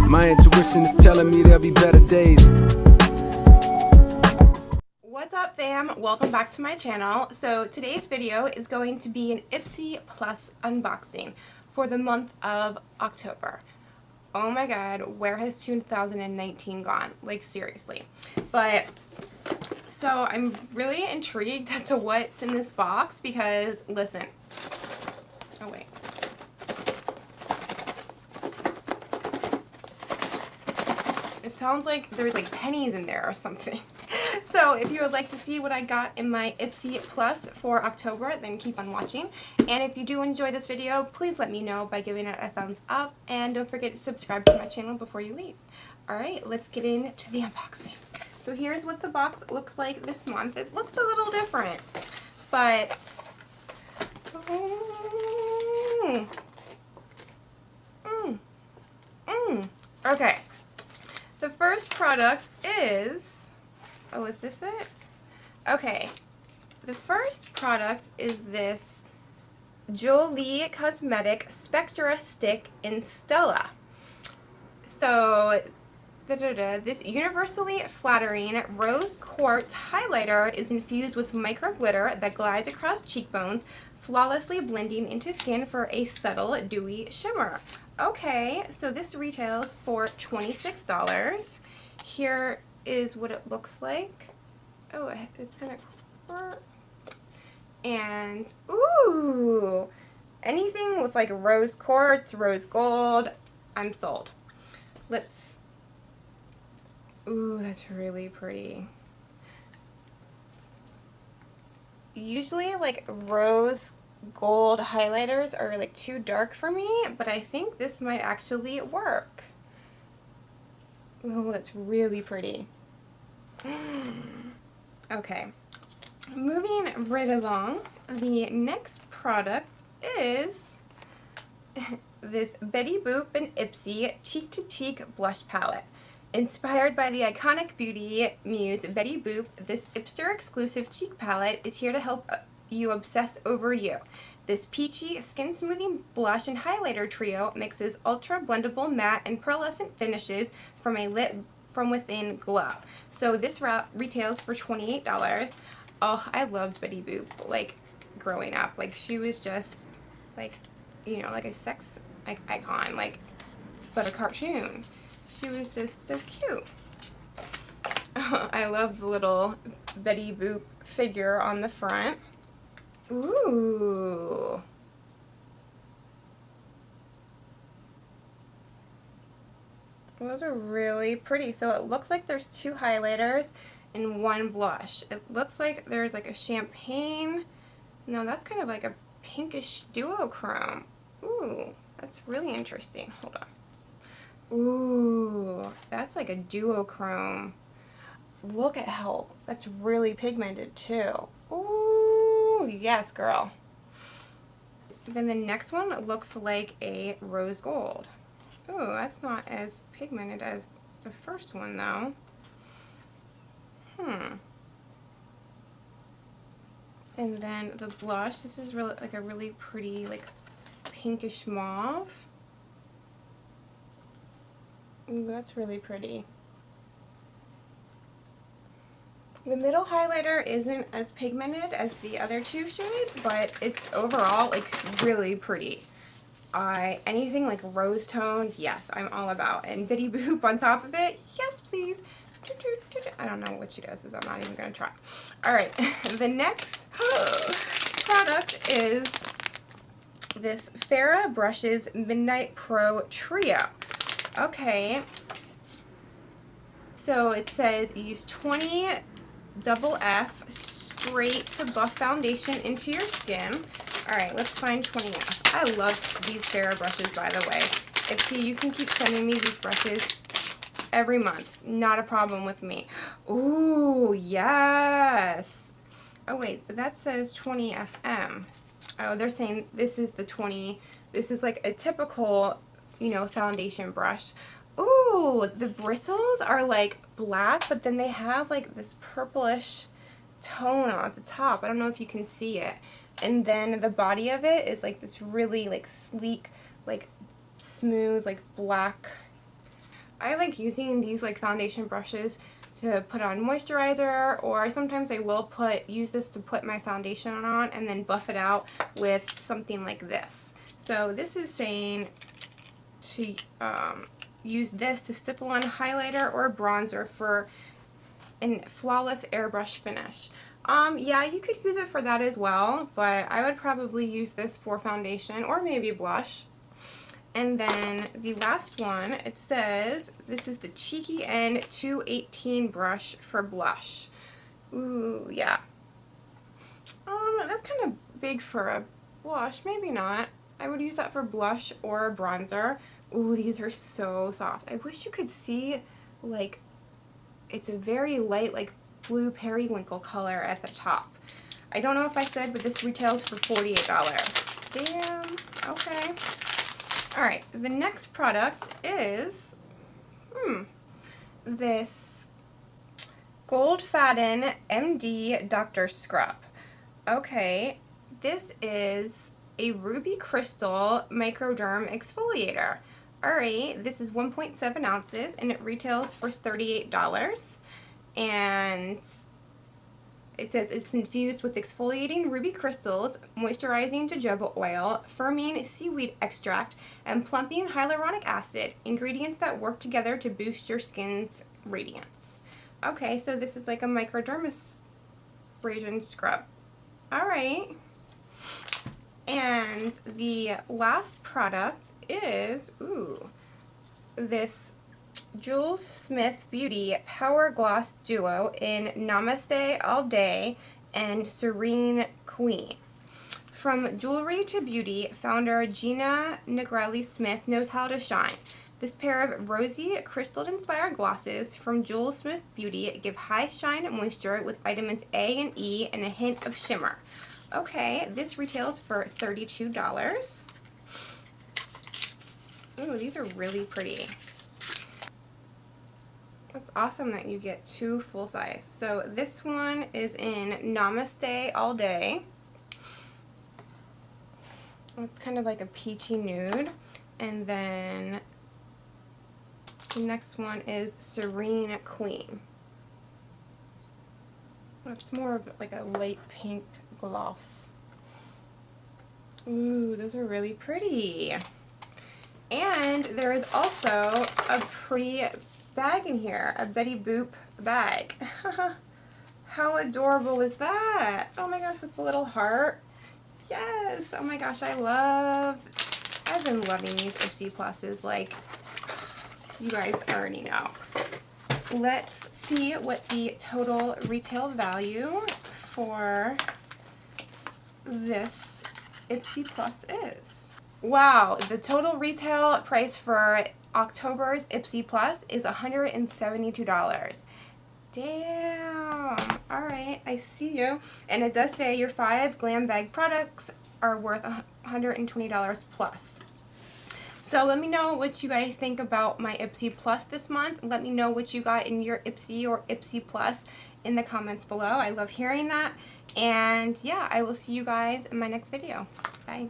My intuition is telling me there'll be better days. What's up, fam? Welcome back to my channel. So today's video is going to be an Ipsy Plus unboxing for the month of October. Oh my god, where has 2019 gone? Like, seriously. But so I'm really intrigued as to what's in this box because, listen. Oh wait. It sounds like there's like pennies in there or something. So if you would like to see what I got in my Ipsy Plus for October, then keep on watching. And if you do enjoy this video, please let me know by giving it a thumbs up. And don't forget to subscribe to my channel before you leave. Alright, let's get into the unboxing. So here's what the box looks like this month. It looks a little different, but... Okay. The first product is... Oh, is this it? Okay. The first product is this Jolie Cosmetic Spectra Stick in Stella. So, this universally flattering rose quartz highlighter is infused with micro glitter that glides across cheekbones, flawlessly blending into skin for a subtle, dewy shimmer. Okay, so this retails for $26. Here is what it looks like. Oh, it's kind of... And, ooh! Anything with like rose quartz, rose gold, I'm sold. Let's... Ooh, that's really pretty. Usually, like, rose gold highlighters are like too dark for me, but I think this might actually work. Oh, that's really pretty. Okay, moving right along, the next product is this Betty Boop and Ipsy Cheek to Cheek Blush Palette. Inspired by the iconic beauty muse Betty Boop, this Ipster exclusive cheek palette is here to help you obsess over you. This peachy, skin smoothing blush and highlighter trio mixes ultra blendable matte and pearlescent finishes from a lit from within glow. So this retails for $28. Oh, I loved Betty Boop, like, growing up. Like, she was just, like, you know, like a sex icon, like, but a cartoon. She was just so cute. I love the little Betty Boop figure on the front. Ooh. Those are really pretty. So it looks like there's two highlighters and one blush. It looks like there's like a champagne. No, that's kind of like a pinkish duochrome. Ooh, that's really interesting. Hold on. Ooh, that's like a duochrome. Look at how that's really pigmented too. Ooh, yes, girl. Then the next one looks like a rose gold. Ooh, that's not as pigmented as the first one though. And then the blush, this is really like a really pretty like pinkish mauve. Ooh, that's really pretty. The middle highlighter isn't as pigmented as the other two shades, but it's overall like really pretty. Anything like rose toned, yes, I'm all about. And Betty Boop on top of it, yes please. I don't know what she does, so I'm not even gonna try. Alright, the next product is this Farah Brushes Midnight Pro Trio. Okay, so it says use 20 double F straight to buff foundation into your skin. Alright, let's find 20F. I love these Farah brushes, by the way. Ipsy, you can keep sending me these brushes every month. Not a problem with me. Ooh, yes. Oh, wait, that says 20FM. Oh, they're saying this is the 20. This is like a typical, you know, foundation brush. Ooh, the bristles are like black, but then they have like this purplish tone at the top. I don't know if you can see it. And then the body of it is like this really like sleek, like smooth, like black. I like using these like foundation brushes to put on moisturizer, or sometimes I will use this to put my foundation on and then buff it out with something like this. So this is saying to use this to stipple on highlighter or bronzer for a flawless airbrush finish. Yeah, you could use it for that as well, but I would probably use this for foundation or maybe blush. And then the last one, it says this is the Cheeky End 218 brush for blush. Ooh, yeah. That's kind of big for a blush. Maybe not. I would use that for blush or bronzer. Ooh, these are so soft. I wish you could see, like, it's a very light, like, blue periwinkle color at the top. I don't know if I said, but this retails for $48. Damn. Okay. Alright, the next product is this Gold Faden MD Dr. Scrub. Okay, this is a ruby crystal microderm exfoliator. Alright, this is 1.7 ounces and it retails for $38. And it says it's infused with exfoliating ruby crystals, moisturizing jojoba oil, firming seaweed extract, and plumping hyaluronic acid, ingredients that work together to boost your skin's radiance. Okay, so this is like a microdermabrasion scrub. Alright. And the last product is, this Jules Smith Beauty Power Gloss Duo in Namaste All Day and Serene Queen. From jewelry to beauty, founder Gina Negrelli Smith knows how to shine. This pair of rosy, crystal-inspired glosses from Jules Smith Beauty give high shine moisture with vitamins A and E and a hint of shimmer. Okay, this retails for $32. Ooh, these are really pretty. It's awesome that you get two full size. So this one is in Namaste All Day. It's kind of like a peachy nude. And then the next one is Serene Queen. It's more of like a light pink gloss. Ooh, those are really pretty. And there is also a pretty bag in here, a Betty Boop bag. How adorable is that? Oh my gosh, with the little heart. Yes, oh my gosh, I've been loving these Ipsy Pluses, like, you guys already know. Let's see what the total retail value for this Ipsy Plus is. Wow, the total retail price for October's Ipsy Plus is $172. Damn. Alright, I see you. And it does say your 5 glam bag products are worth $120 plus. So let me know what you guys think about my Ipsy Plus this month. Let me know what you got in your Ipsy or Ipsy Plus in the comments below. I love hearing that. And yeah, I will see you guys in my next video. Bye.